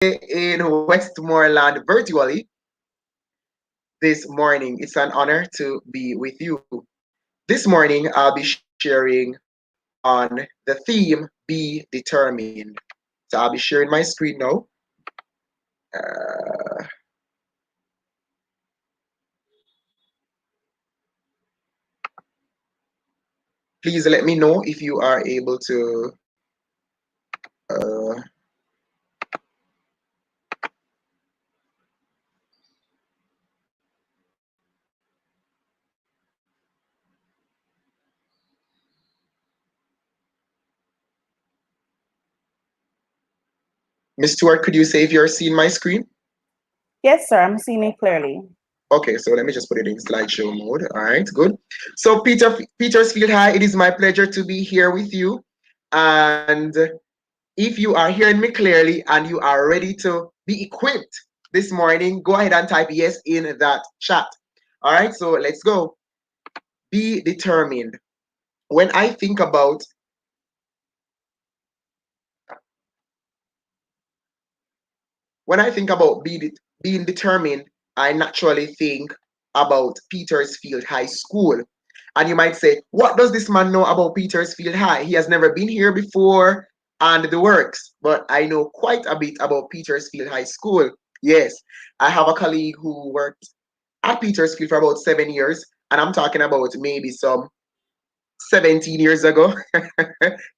in Westmoreland virtually this morning. It's an honor to be with you. This morning, I'll be sharing on the theme Be Determined. So I'll be sharing my screen now. Uh, Please let me know if you are able to. Uh, Miss Stewart, could you say if you're seeing my screen? Yes, sir. I'm seeing it clearly. Okay, so let me just put it in slideshow mode. All right, good. So Petersfield High, it is my pleasure to be here with you. And if you are hearing me clearly and you are ready to be equipped this morning, go ahead and type yes in that chat. All right, so let's go. Be determined. When I think about being determined, I naturally think about Petersfield High School. And you might say, what does this man know about Petersfield High? He has never been here before and the works. But I know quite a bit about Petersfield High School. Yes, I have a colleague who worked at Petersfield for about 7 years. And I'm talking about maybe some 17 years ago.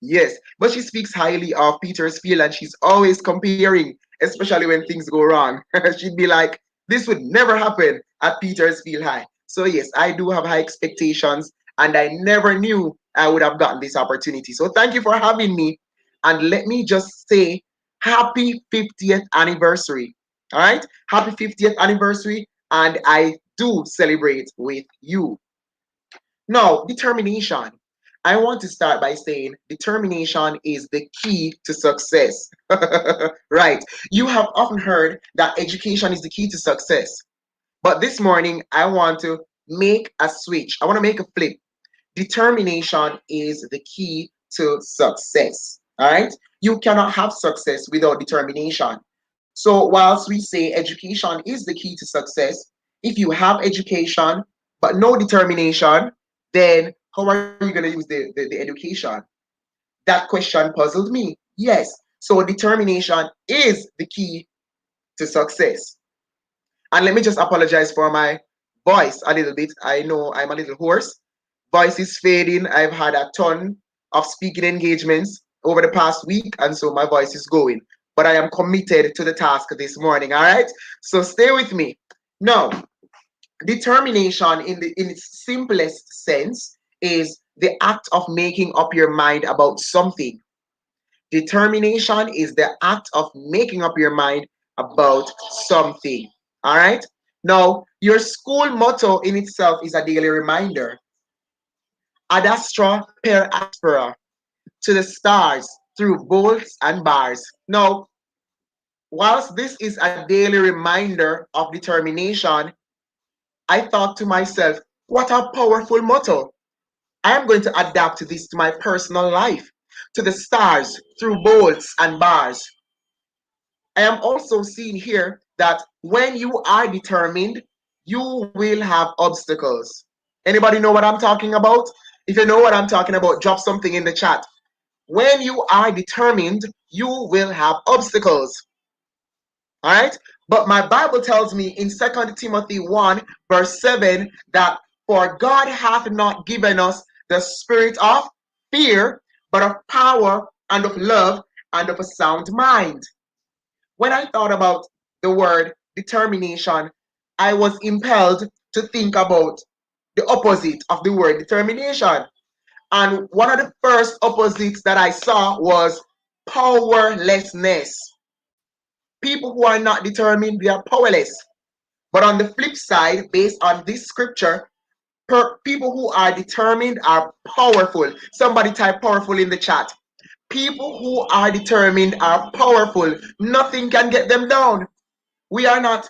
Yes, but she speaks highly of Petersfield and she's always comparing, especially when things go wrong. She'd be like, this would never happen at Petersfield High. So, yes, I do have high expectations and I never knew I would have gotten this opportunity. So, thank you for having me. And let me just say, happy 50th anniversary. All right, happy 50th anniversary. And I do celebrate with you. Now, determination. I want to start by saying determination is the key to success. Right. You have often heard that education is the key to success. But this morning, I want to make a switch. I want to make a flip. Determination is the key to success. All right. You cannot have success without determination. So, whilst we say education is the key to success, if you have education but no determination, then how are you going to use the education? That question puzzled me. Yes. So, determination is the key to success. And let me just apologize for my voice a little bit. I know I'm a little hoarse. Voice is fading. I've had a ton of speaking engagements over the past week, and so my voice is going. But I am committed to the task this morning. All right. So stay with me. Now, determination in its simplest sense is the act of making up your mind about something. Determination is the act of making up your mind about something. All right. Now, your school motto in itself is a daily reminder. Ad astra per aspera, to the stars through bolts and bars. Now, whilst this is a daily reminder of determination, I thought to myself, what a powerful motto. I am going to adapt this to my personal life, to the stars through bolts and bars. I am also seeing here that when you are determined, you will have obstacles. Anybody know what I'm talking about? If you know what I'm talking about, drop something in the chat. When you are determined, you will have obstacles. All right? But my Bible tells me in 2 Timothy 1, verse 7, that for God hath not given us the spirit of fear, but of power and of love and of a sound mind. When I thought about the word determination, I was impelled to think about the opposite of the word determination. And one of the first opposites that I saw was powerlessness. People who are not determined, they are powerless. But on the flip side, based on this scripture, people who are determined are powerful. Somebody type powerful in the chat. People who are determined are powerful. Nothing can get them down. We are not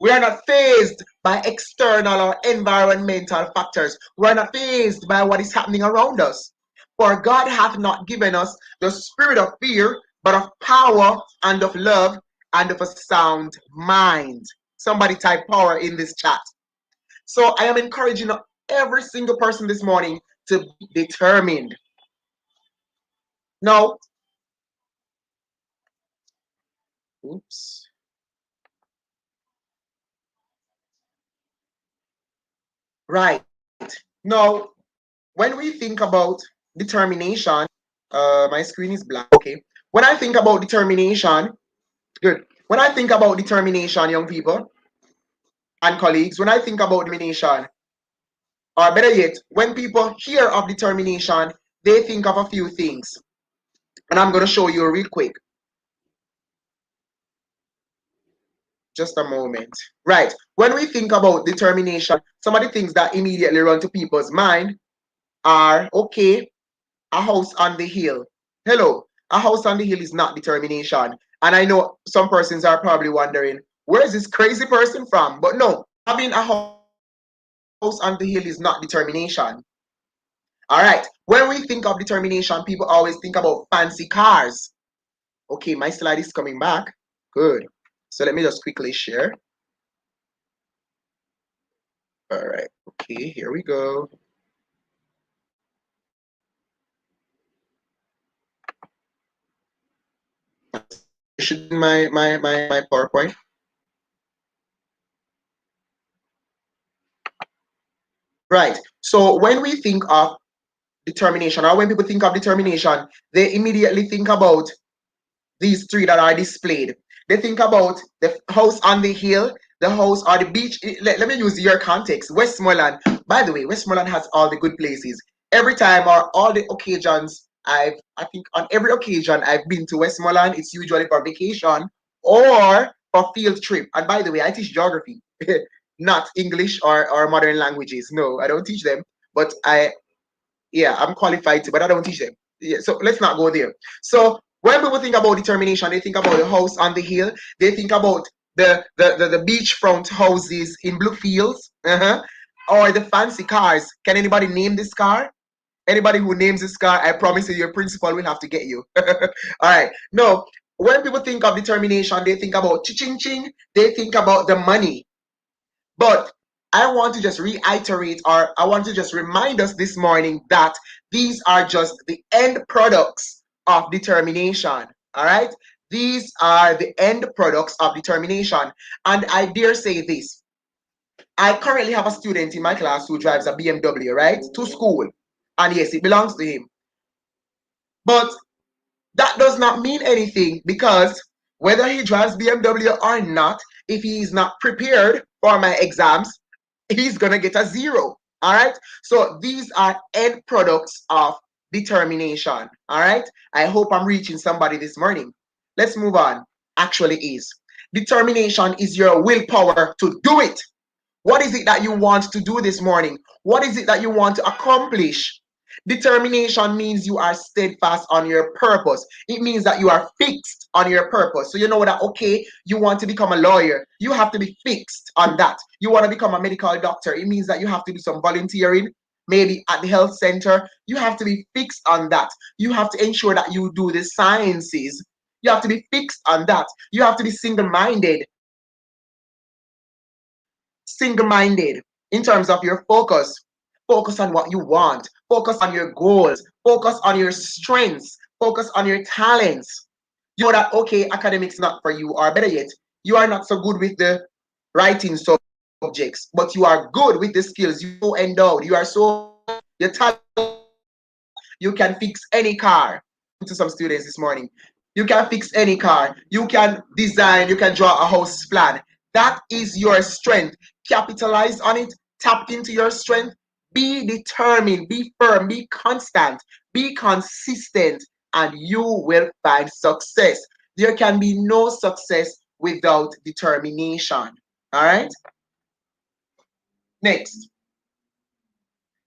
we are not fazed by external or environmental factors. We are not fazed by what is happening around us. For God hath not given us the spirit of fear, but of power and of love and of a sound mind. Somebody type power in this chat. So I am encouraging every single person this morning to be determined. Now, oops. Right. Now, when we think about determination, my screen is black. Okay. When I think about determination, good. When I think about determination, young people and colleagues, when I think about determination, or better yet, when people hear of determination, they think of a few things. And I'm going to show you real quick. Just a moment. Right. When we think about determination, some of the things that immediately run to people's mind are okay, a house on the hill. Hello, a house on the hill is not determination. And I know some persons are probably wondering, where is this crazy person from? But no, having a house on the hill is not determination. All right. When we think of determination, people always think about fancy cars. Okay, my slide is coming back. Good. So let me just quickly share. All right. Okay, here we go. You should see my PowerPoint. Right. So when we think of determination, or when people think of determination, they immediately think about these three that are displayed. They think about the house on the hill, the house or the beach. Let me use your context. Westmoreland. By the way, Westmoreland has all the good places. Every time or all the occasions I think on every occasion I've been to Westmoreland, it's usually for vacation or for field trip. And by the way, I teach geography, not English or modern languages. No, I don't teach them. But yeah, I'm qualified to, but I don't teach them. Yeah, so let's not go there. So when people think about determination, they think about the house on the hill. They think about the beachfront houses in Bluefields, or the fancy cars. Can anybody name this car? Anybody who names this car, I promise you, your principal will have to get you. All right. No, when people think of determination, they think about ching ching. They think about the money. But I want to just reiterate, or I want to just remind us this morning that these are just the end products of determination. All right? These are the end products of determination. And I dare say this. I currently have a student in my class who drives a BMW, right? To school. And yes, it belongs to him. But that does not mean anything because whether he drives BMW or not, if he is not prepared for my exams, he's gonna get a zero. All right. So these are end products of determination. All right. I hope I'm reaching somebody this morning. Let's move on. Actually, is determination is your willpower to do it. What is it that you want to do this morning? What is it that you want to accomplish? Determination means you are steadfast on your purpose. It means that you are fixed on your purpose. So you know that, okay, you want to become a lawyer. You have to be fixed on that. You want to become a medical doctor. It means that you have to do some volunteering, maybe at the health center. You have to be fixed on that. You have to ensure that you do the sciences. You have to be fixed on that. You have to be single-minded single-minded in terms of your focus. Focus on what you want. Focus on your goals. Focus on your strengths. Focus on your talents. You know that, okay, academics not for you, or better yet, you are not so good with the writing subjects, but you are good with the skills. You so endowed. You are so your talent. You can fix any car. To some students this morning, you can fix any car. You can design. You can draw a house plan. That is your strength. Capitalize on it. Tap into your strength. Be determined. Be firm. Be constant. Be consistent, and you will find success. There can be no success without determination. All right. Next.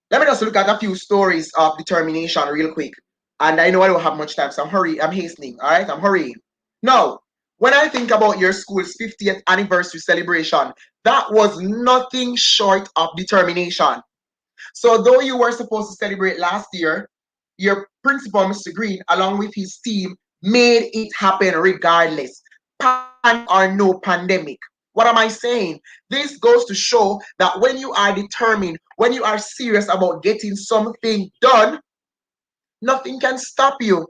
Let me just look at a few stories of determination real quick. And I know I don't have much time, so I'm hastening. All right, I'm hurrying. Now, when I think about your school's 50th anniversary celebration, that was nothing short of determination. So, though you were supposed to celebrate last year, your principal, Mr. Green, along with his team, made it happen regardless, pandemic or no pandemic. What am I saying? This goes to show that when you are determined, when you are serious about getting something done, nothing can stop you.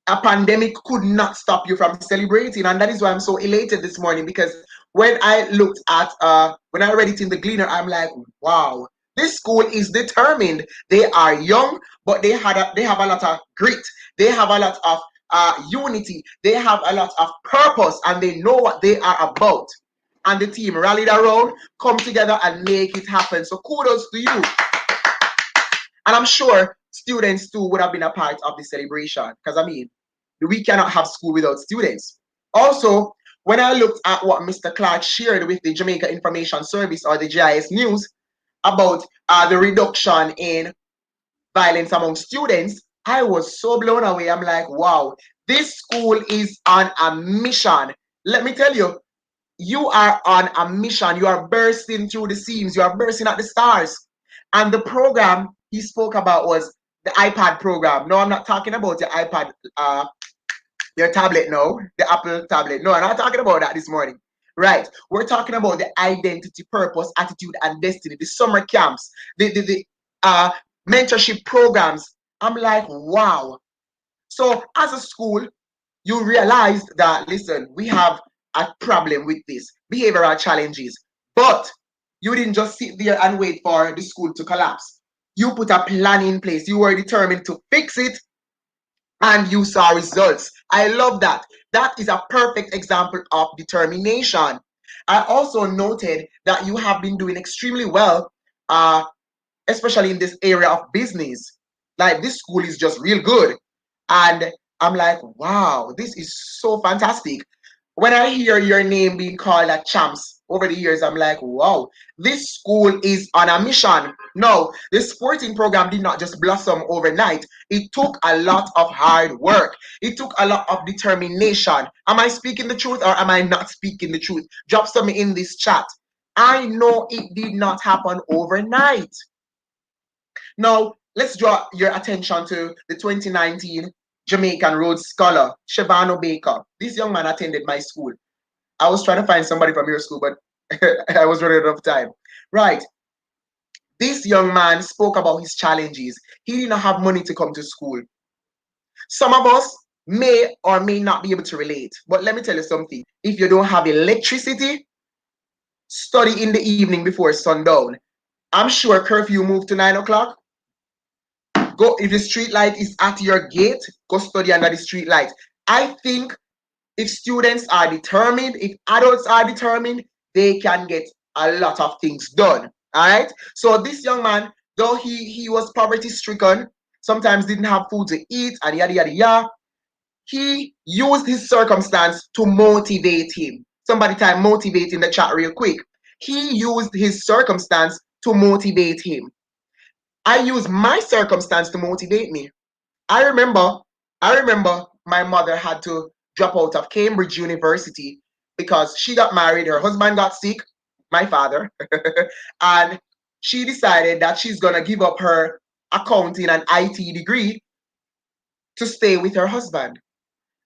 A pandemic could not stop you from celebrating, and that is why I'm so elated this morning, because when I read it in the Gleaner, I'm like, wow, this school is determined. They are young, but they have a lot of grit. They have a lot of unity. They have a lot of purpose, and they know what they are about. And the team rallied around, come together, and make it happen. So kudos to you. And I'm sure students too would have been a part of the celebration, because I mean, we cannot have school without students. Also, when I looked at what Mr. Clark shared with the Jamaica Information Service, or the JIS News, about the reduction in violence among students, I was so blown away. I'm like, wow, this school is on a mission. Let me tell you, you are on a mission. You are bursting through the seams. You are bursting at the stars. And the program he spoke about was the iPad program. No, I'm not talking about your iPad, your tablet, no, the Apple tablet. No, I'm not talking about that this morning. Right. We're talking about the identity, purpose, attitude, and destiny, the summer camps, the uh, mentorship programs. I'm like, wow. So as a school, you realized that, listen, we have a problem with this behavioral challenges, but you didn't just sit there and wait for the school to collapse. You put a plan in place. You were determined to fix it, and you saw results. I love that. That is a perfect example of determination. I also noted that you have been doing extremely well, especially in this area of business. Like, this school is just real good. And I'm like, wow, this is so fantastic. When I hear your name being called at champs over the years, I'm like, wow, this school is on a mission. No, the sporting program did not just blossom overnight. It took a lot of hard work. It took a lot of determination. Am I speaking the truth, or am I not speaking the truth? Drop some in this chat. I know it did not happen overnight. Now, let's draw your attention to the 2019 Jamaican Rhodes Scholar, Shavano Baker. This young man attended my school. I was trying to find somebody from your school, but I was running out of time. Right. This young man spoke about his challenges. He did not have money to come to school. Some of us may or may not be able to relate, but let me tell you something. If you don't have electricity, study in the evening before sundown. I'm sure curfew moved to 9 o'clock. Go, if the street light is at your gate, go study under the street light. I think if students are determined, if adults are determined, they can get a lot of things done. All right. So this young man, though he was poverty stricken, sometimes didn't have food to eat, and yada yada yada, he used his circumstance to motivate him. Somebody type motivate in the chat real quick. He used his circumstance to motivate him. I use my circumstance to motivate me. I remember, I remember my mother had to drop out of Cambridge University because she got married, her husband got sick, my father, and she decided that she's gonna give up her accounting and IT degree to stay with her husband.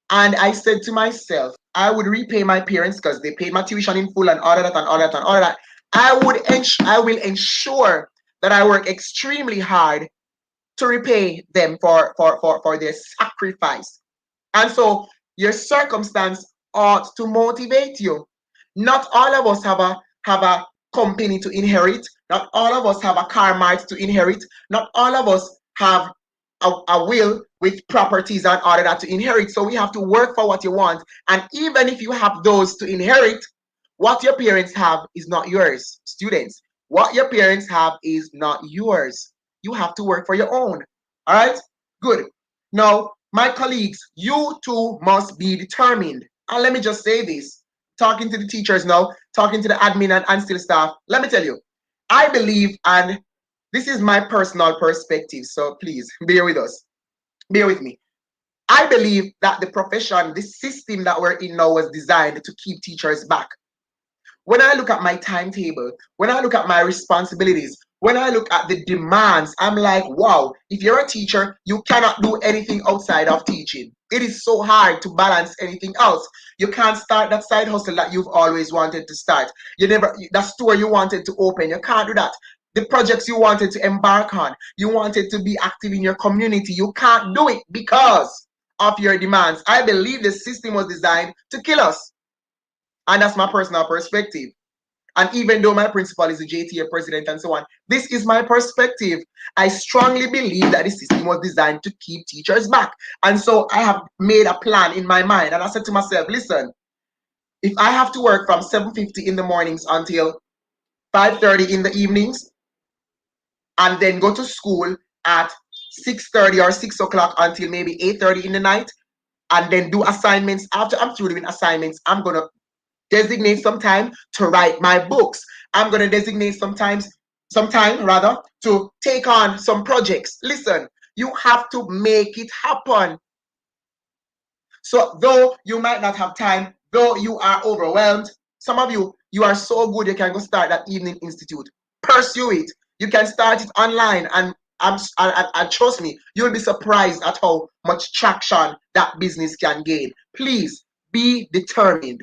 And I said to myself, I would repay my parents because they paid my tuition in full and all of that and all of that and all of that. I will ensure that I work extremely hard to repay them for their sacrifice. And so your circumstance ought to motivate you. Not all of us have a company to inherit. Not all of us have a car mart to inherit. Not all of us have a will with properties and all of that to inherit. So we have to work for what you want. And even if you have those to inherit, what your parents have is not yours. Students, what your parents have is not yours. You have to work for your own. All right? Good. Now, my colleagues, you too must be determined. And let me just say this, talking to the teachers now, talking to the admin and still staff, let me tell you, I believe, and this is my personal perspective, so please bear with us. Bear with me. I believe that the profession, the system that we're in now was designed to keep teachers back. When I look at my timetable, when I look at my responsibilities, when I look at the demands, I'm like, wow, if you're a teacher, you cannot do anything outside of teaching. It is so hard to balance anything else. You can't start that side hustle that you've always wanted to start. You never, that store you wanted to open, you can't do that. The projects you wanted to embark on, you wanted to be active in your community, you can't do it because of your demands. I believe the system was designed to kill us. And that's my personal perspective. And even though my principal is the JTA president and so on, this is my perspective. I strongly believe that the system was designed to keep teachers back. And so I have made a plan in my mind. And I said to myself, listen, if I have to work from 7:50 in the mornings until 5:30 in the evenings, and then go to school at 6:30 or 6 o'clock until maybe 8:30 in the night, and then do assignments, after I'm through doing assignments, I'm going to designate some time to write my books. I'm going to designate some time rather, to take on some projects. Listen, you have to make it happen. So though you might not have time, though you are overwhelmed, some of you, you are so good you can go start that evening institute. Pursue it. You can start it online, and trust me, you'll be surprised at how much traction that business can gain. Please be determined.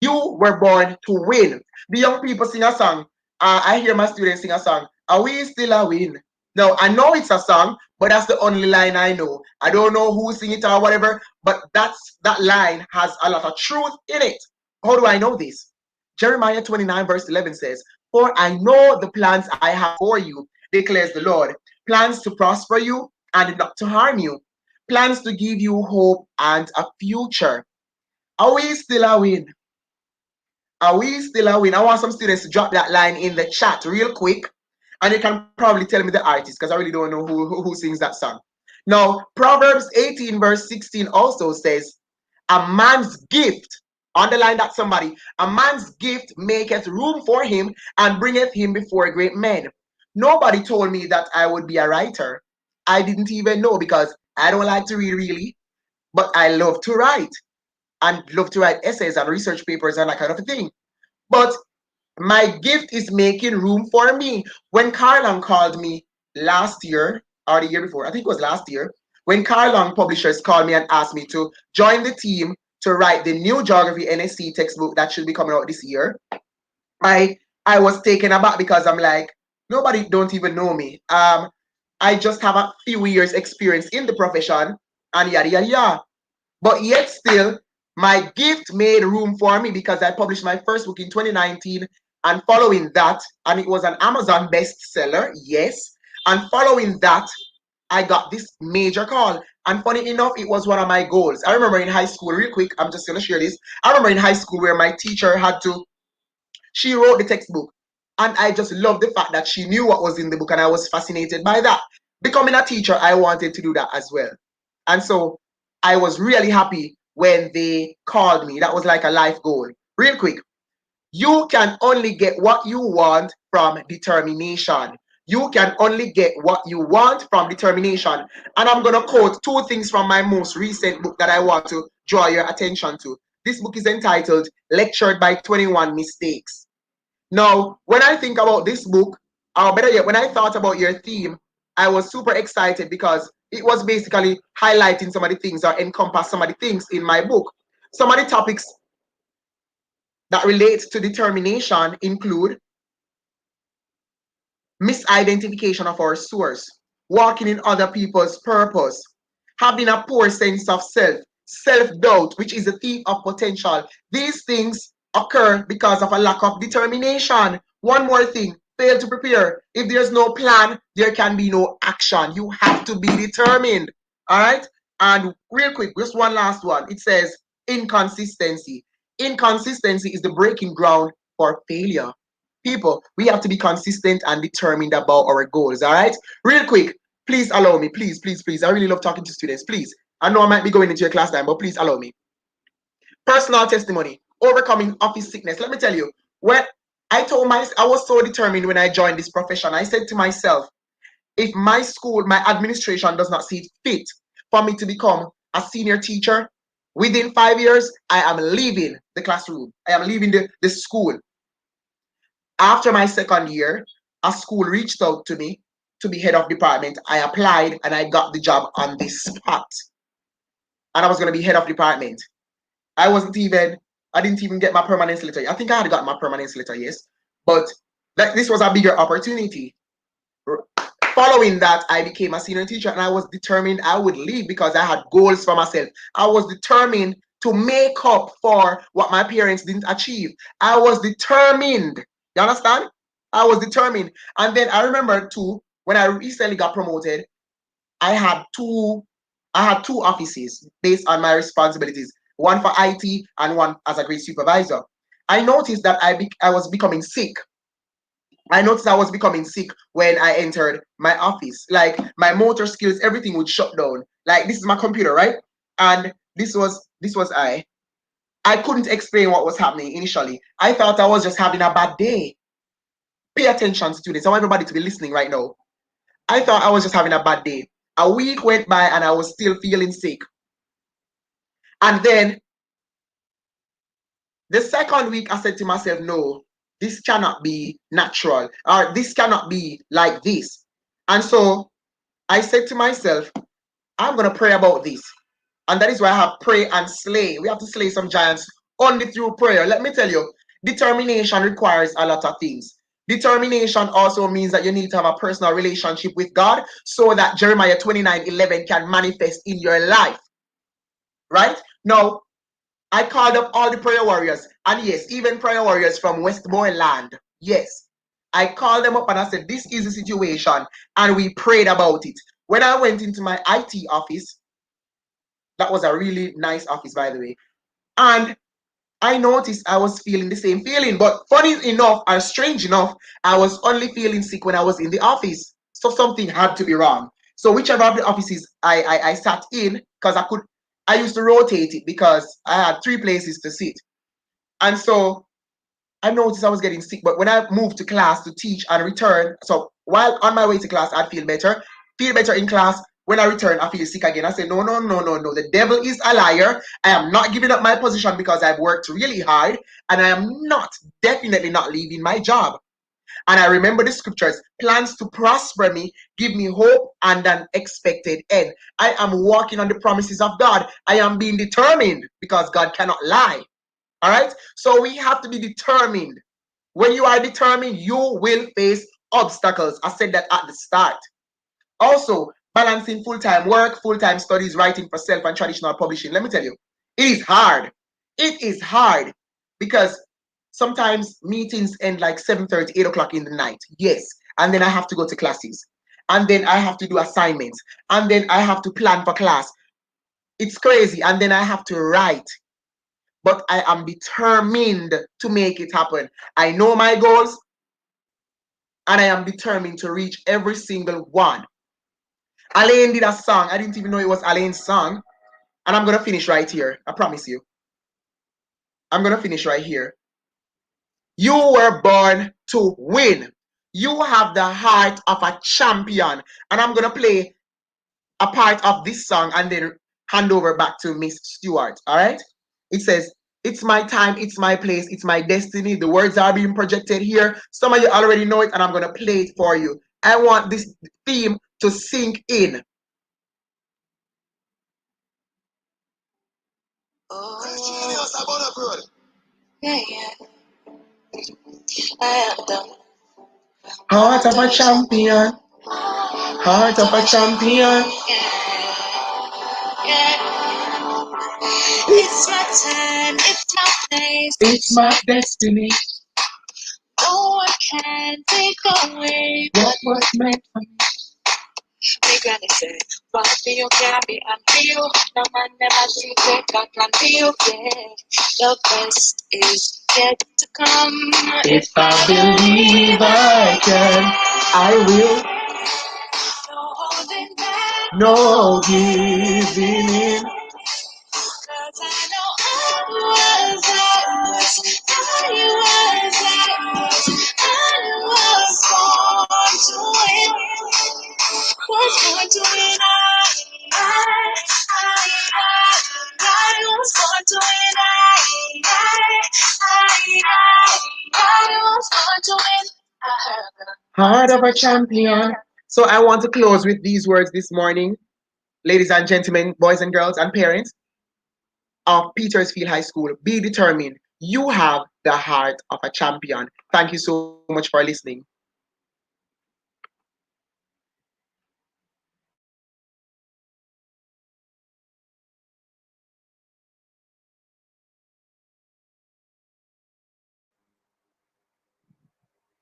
You were born to win. The young people sing a song. I hear my students sing a song. Are we still a win? Now, I know it's a song, but that's the only line I know. I don't know who sing it or whatever, but that line has a lot of truth in it. How do I know this? Jeremiah 29 verse 11 says, "For I know the plans I have for you, declares the Lord, plans to prosper you and not to harm you, plans to give you hope and a future." Are we still a win? Are we still a win? I want some students to drop that line in the chat real quick. And you can probably tell me the artist because I really don't know who sings that song. Now, Proverbs 18, verse 16 also says, "A man's gift," underline that somebody, "a man's gift maketh room for him and bringeth him before great men." Nobody told me that I would be a writer. I didn't even know because I don't like to read really, but I love to write and love to write essays and research papers and that kind of a thing. But my gift is making room for me. When Carlong called me last year or the year before, I think it was last year, when Carlong Publishers called me and asked me to join the team to write the new Geography NSC textbook that should be coming out this year, I I was taken aback because I'm like, nobody don't even know me. I just have a few years experience in the profession and yada yada yada. But yet still, my gift made room for me because I published my first book in 2019. And following that, and it was an Amazon bestseller, yes. And following that, I got this major call. And funny enough, it was one of my goals. I remember in high school, real quick, I'm just going to share this. I remember in high school where my teacher she wrote the textbook. And I just loved the fact that she knew what was in the book, and I was fascinated by that. Becoming a teacher, I wanted to do that as well. And so I was really happy when they called me. That was like a life goal. Real quick, you can only get what you want from determination. You can only get what you want from determination. And I'm going to quote two things from my most recent book that I want to draw your attention to. This book is entitled Lectured by 21 Mistakes. Now, when I think about this book, or better yet, when I thought about your theme, I was super excited because it was basically highlighting some of the things or encompass some of the things in my book. Some of the topics that relate to determination include misidentification of our source, walking in other people's purpose, having a poor sense of self, self doubt, which is a thief of potential. These things occur because of a lack of determination. One more thing, fail to prepare. If there's no plan, there can be no action. You have to be determined. All right? And real quick, just one last one. It says inconsistency. Inconsistency is the breaking ground for failure. People, we have to be consistent and determined about our goals. All right? Real quick, please allow me. Please, please, please. I really love talking to students. Please. I know I might be going into your class time, but please allow me. Personal testimony, overcoming office sickness. Let me tell you, when I was so determined when I joined this profession. I said to myself, if my school, my administration does not see it fit for me to become a senior teacher, within 5 years, I am leaving the classroom. I am leaving the school. After my second year, a school reached out to me to be head of department. I applied and I got the job on the spot. and I was going to be head of department. I wasn't even, I didn't even get my permanence letter. I think I had got my permanence letter, yes. But this was a bigger opportunity. Following that, I became a senior teacher and I was determined I would leave because I had goals for myself. I was determined to make up for what my parents didn't achieve. I was determined. You understand? I was determined. And then I remember too, when I recently got promoted, I had two I had two offices based on my responsibilities, one for IT and one as a grade supervisor. I noticed that I was becoming sick. I noticed I was becoming sick when I entered my office. Like my motor skills, everything would shut down. Like this is my computer, right? And this was I. I couldn't explain what was happening initially. I thought I was just having a bad day. Pay attention, students. I want everybody to be listening right now. I thought I was just having a bad day. A week went by and I was still feeling sick. And then the second week, I said to myself, no, this cannot be natural, or this cannot be like this. And so I said to myself, I'm going to pray about this. And that is why I have pray and slay. We have to slay some giants only through prayer. Let me tell you, determination requires a lot of things. Determination also means that you need to have a personal relationship with God so that Jeremiah 29:11 can manifest in your life. Right? Now, I called up all the prayer warriors, and yes, even prayer warriors from Westmoreland. Yes, I called them up and I said, this is the situation, and we prayed about it. When I went into my IT office, that was a really nice office, by the way, and I noticed I was feeling the same feeling, but funny enough, or strange enough, I was only feeling sick when I was in the office. So something had to be wrong. So whichever of the offices I sat in, because I used to rotate it because I had three places to sit. And so I noticed I was getting sick. But when I moved to class to teach and return, so while on my way to class, I'd feel better in class. When I return, I feel sick again. I say, no, no, no, no, no. The devil is a liar. I am not giving up my position because I've worked really hard, and I am not, definitely not leaving my job. And I remember the scriptures, plans to prosper me, give me hope and an expected end. I am walking on the promises of God. I am being determined because God cannot lie. All right. So we have to be determined. When you are determined, you will face obstacles. I said that at the start. Also, balancing full-time work, full-time studies, writing for self, and traditional publishing. Let me tell you, it is hard. It is hard because sometimes meetings end like 7:30, 8 o'clock in the night. Yes. And then I have to go to classes. And then I have to do assignments. And then I have to plan for class. It's crazy. And then I have to write. But I am determined to make it happen. I know my goals and I am determined to reach every single one. Alain did a song. I didn't even know it was Alain's song. And I'm going to finish right here. I promise you. I'm going to finish right here. You were born to win. You have the heart of a champion. And I'm going to play a part of this song and then hand over back to Miss Stewart. All right? It says, it's my time, it's my place, it's my destiny. The words are being projected here. Some of you already know it, and I'm going to play it for you. I want this theme to sink in. Oh, yeah, yeah. I am the heart of a champion. Heart of a champion. It's my time, it's my place, it's my destiny. No one can take away what was meant for me. My granny said, "What for you can be unreal. No man never see take a plan for you. Yeah, the best is yet to come. If I believe I can, I will. No holding back, no giving in. Cause I know I was born to win. Was born to win. I was born to win. I was born to win. Heart of a champion. So I want to close with these words this morning, ladies and gentlemen, boys and girls, and parents. of Petersfield High School. Be determined. You have the heart of a champion. Thank you so much for listening.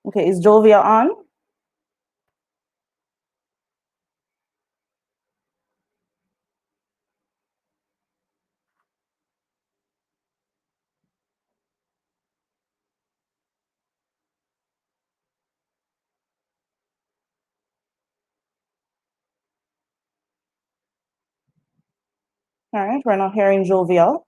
Okay, is Jovia on? All right, we're not hearing Jovial.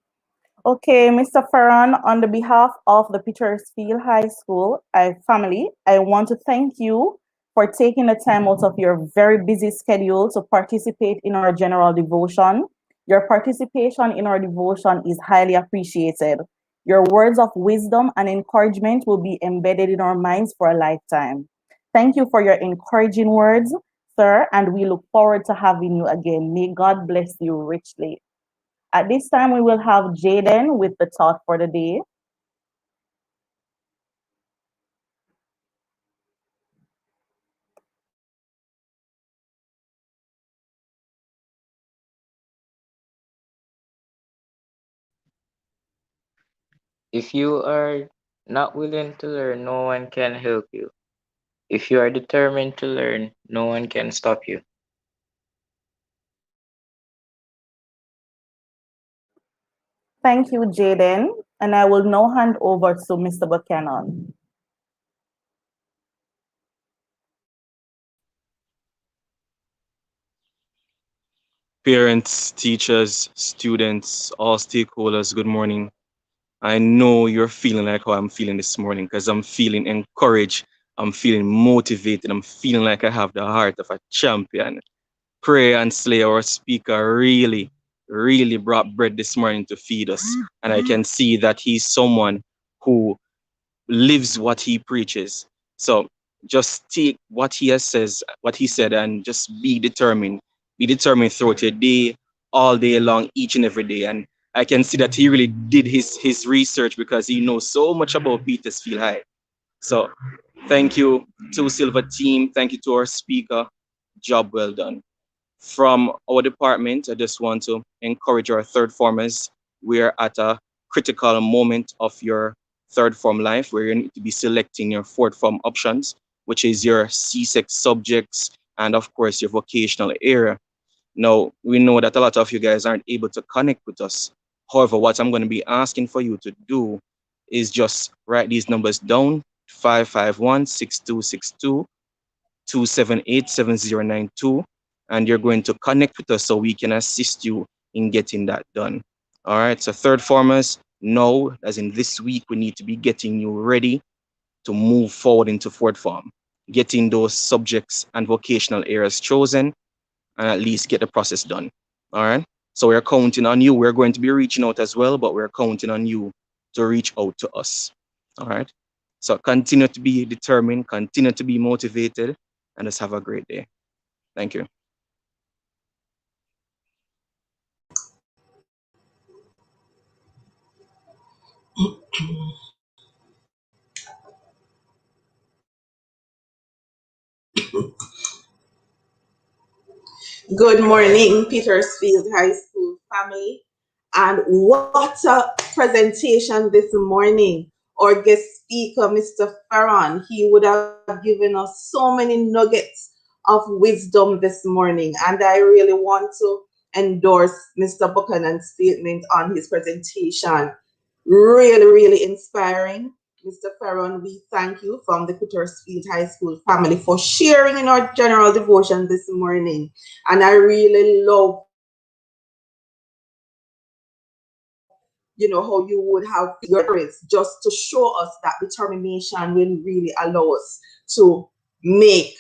Okay, Mr. Farron, on the behalf of the Petersfield High School family, I want to thank you for taking the time out of your very busy schedule to participate in our general devotion. Your participation in our devotion is highly appreciated. Your words of wisdom and encouragement will be embedded in our minds for a lifetime. Thank you for your encouraging words, sir, and we look forward to having you again. May God bless you richly. At this time, we will have Jaden with the thought for the day. If you are not willing to learn, no one can help you. If you are determined to learn, no one can stop you. Thank you, Jaden. And I will now hand over to Mr. Buchanan. Parents, teachers, students, all stakeholders, good morning. I know you're feeling like how I'm feeling this morning because I'm feeling encouraged. I'm feeling motivated. I'm feeling like I have the heart of a champion. Pray and Slay, our speaker, really brought bread this morning to feed us. And I can see that he's someone who lives what he preaches. So just take what he has says, what he said, and just be determined. Be determined throughout your day, all day long, each and every day. And I can see that he really did his research because he knows so much about Petersfield High. So thank you to Silver Team. Thank you to our speaker. Job well done. From our department, I just want to encourage our third formers. We are at a critical moment of your third form life where you need to be selecting your fourth form options, which is your C6 subjects and, of course, your vocational area. Now, we know that a lot of you guys aren't able to connect with us. However, what I'm going to be asking for you to do is just write these numbers down: 551 6262 278 7092, and you're going to connect with us so we can assist you in getting that done. All right, so third formers, no, as in this week, we need to be getting you ready to move forward into fourth form, getting those subjects and vocational areas chosen, and at least get the process done. All right, so we're counting on you. We're going to be reaching out as well, but we're counting on you to reach out to us. All right, so continue to be determined, continue to be motivated, and just have a great day. Thank you. Good morning, Petersfield High School family. And what a presentation this morning. Our guest speaker, Mr. Farron, he would have given us so many nuggets of wisdom this morning. And I really want to endorse Mr. Buchanan's statement on his presentation. Really inspiring. Mr. Farron, we thank you from the Petersfield High School family for sharing in our general devotion this morning. And I really love, how you would have your just to show us that determination will really allow us to make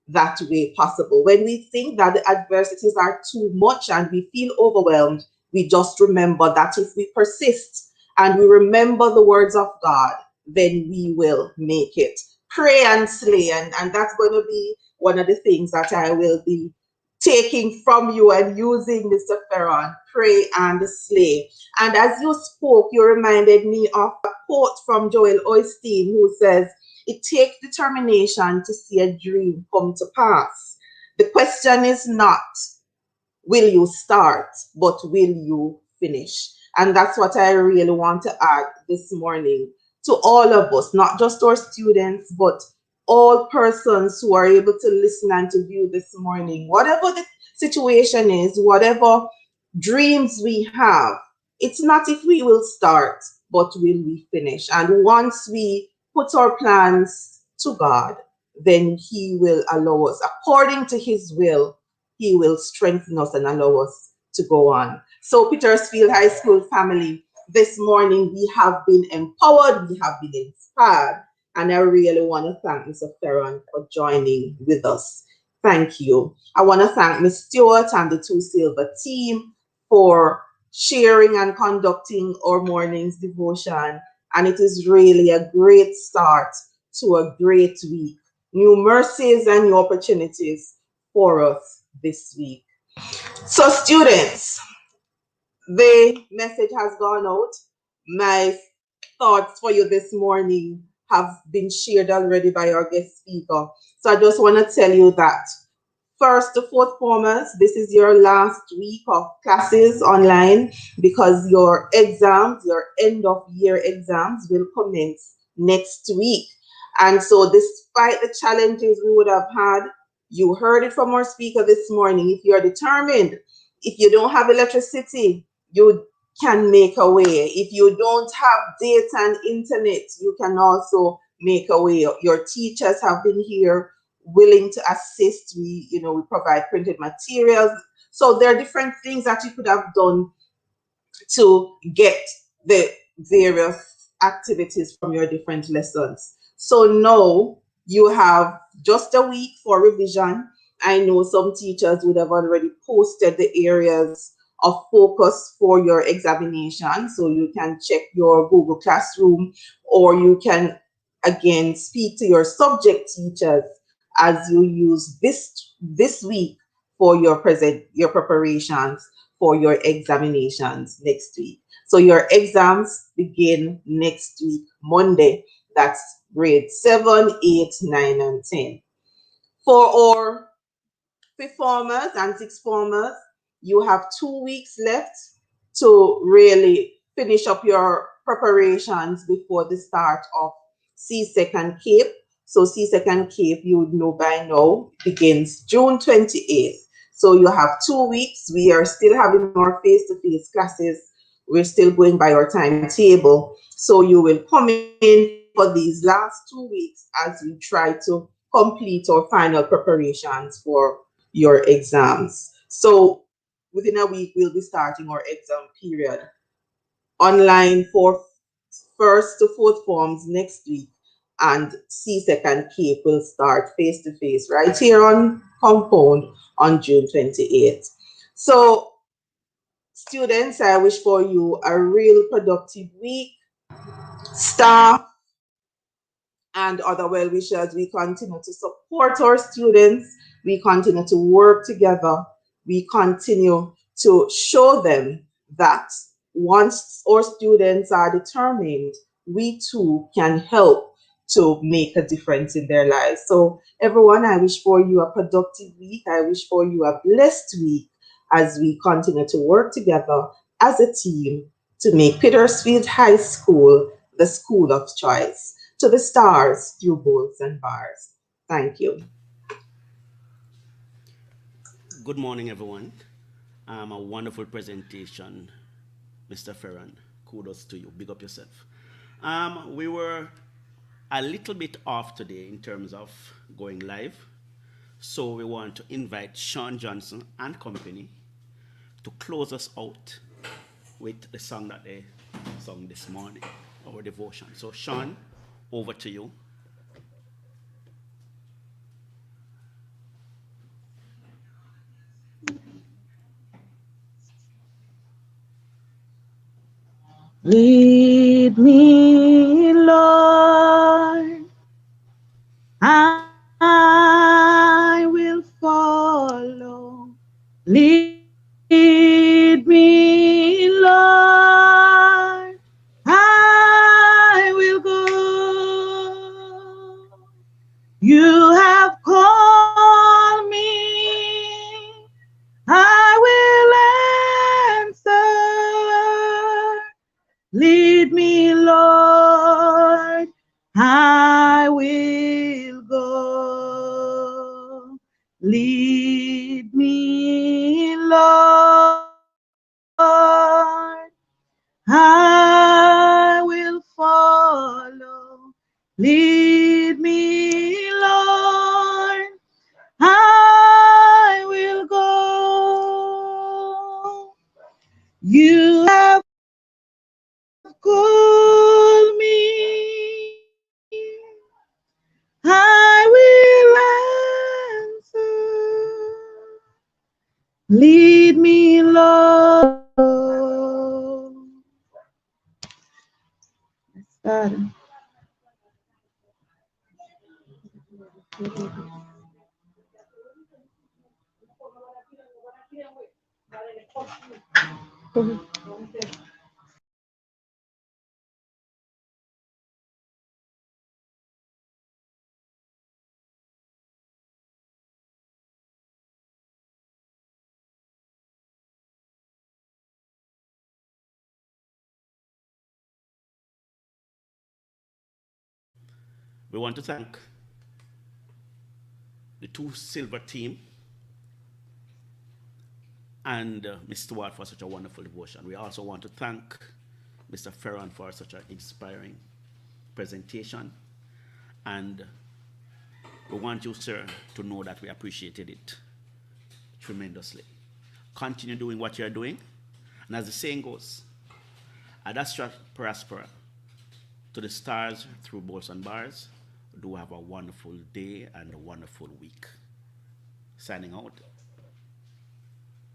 that way possible. When we think that the adversities are too much and we feel overwhelmed, we just remember that if we persist and we remember the words of God, then we will make it. Pray and slay. And that's going to be one of the things that I will be taking from you and using, Mr. Ferron, pray and slay. And as you spoke, you reminded me of a quote from Joel Osteen who says, "It takes determination to see a dream come to pass. The question is not, will you start, but will you finish?" And that's what I really want to add this morning to all of us, not just our students, but all persons who are able to listen and to view this morning. Whatever the situation is, whatever dreams we have, it's not if we will start, but will we finish. And once we put our plans to God, then He will allow us, according to His will, He will strengthen us and allow us to go on. So, Petersfield High School family, this morning we have been empowered, we have been inspired, and I really want to thank Mr. Ferron for joining with us. Thank you. I want to thank Ms. Stewart and the Two Silver team for sharing and conducting our morning's devotion. And it is really a great start to a great week. New mercies and new opportunities for us this week. So, students, the message has gone out. My thoughts for you this morning have been shared already by our guest speaker. So, I just want to tell you that first to fourth formers, this is your last week of classes online because your exams, your end of year exams, will commence next week. And so, despite the challenges we would have had, you heard it from our speaker this morning. If you're determined, if you don't have electricity, you can make a way. If you don't have data and internet, you can also make a way. Your teachers have been here willing to assist. We provide printed materials. So there are different things that you could have done to get the various activities from your different lessons. So now you have just a week for revision. I know some teachers would have already posted the areas of focus for your examination. So you can check your Google Classroom, or you can again speak to your subject teachers as you use this week for your preparations for your examinations next week. So your exams begin next week, Monday. That's grade 7, 8, 9, and 10. For our fifth formers and sixth formers, you have 2 weeks left to really finish up your preparations before the start of C-Second Cape. So C-Second Cape, you would know by now, begins June 28th. So you have 2 weeks. We are still having our face-to-face classes. We're still going by our timetable. So you will come in for these last 2 weeks as we try to complete our final preparations for your exams. So within a week, we'll be starting our exam period. Online for first to fourth forms next week, and C-Second Cape will start face to face right here on compound on June 28th. So, students, I wish for you a real productive week. Staff and other well wishers, we continue to support our students. We continue to work together. We continue to show them that once our students are determined, we too can help to make a difference in their lives. So, everyone, I wish for you a productive week. I wish for you a blessed week as we continue to work together as a team to make Petersfield High School the school of choice. To the stars through bolts and bars. Thank you. Good morning, everyone. A wonderful presentation, Mr. Ferran. Kudos to you. Big up yourself. We were a little bit off today in terms of going live. So we want to invite Sean Johnson and company to close us out with the song that they sung this morning, our devotion. So Sean, over to you. Lead me, Lord, I will follow. Lead me, Lord, I will go. Lead me, Lord, I will follow. Lead me, Lord, I will go. You have called me, I will answer. Lead me, Lord. Yes, God. We want to thank the two silver team and Mr. Ward for such a wonderful devotion. We also want to thank Mr. Ferron for such an inspiring presentation. And we want you, sir, to know that we appreciated it tremendously. Continue doing what you're doing. And as the saying goes, ad astra prospera, to the stars through bolts and bars. Do have a wonderful day and a wonderful week. Signing out.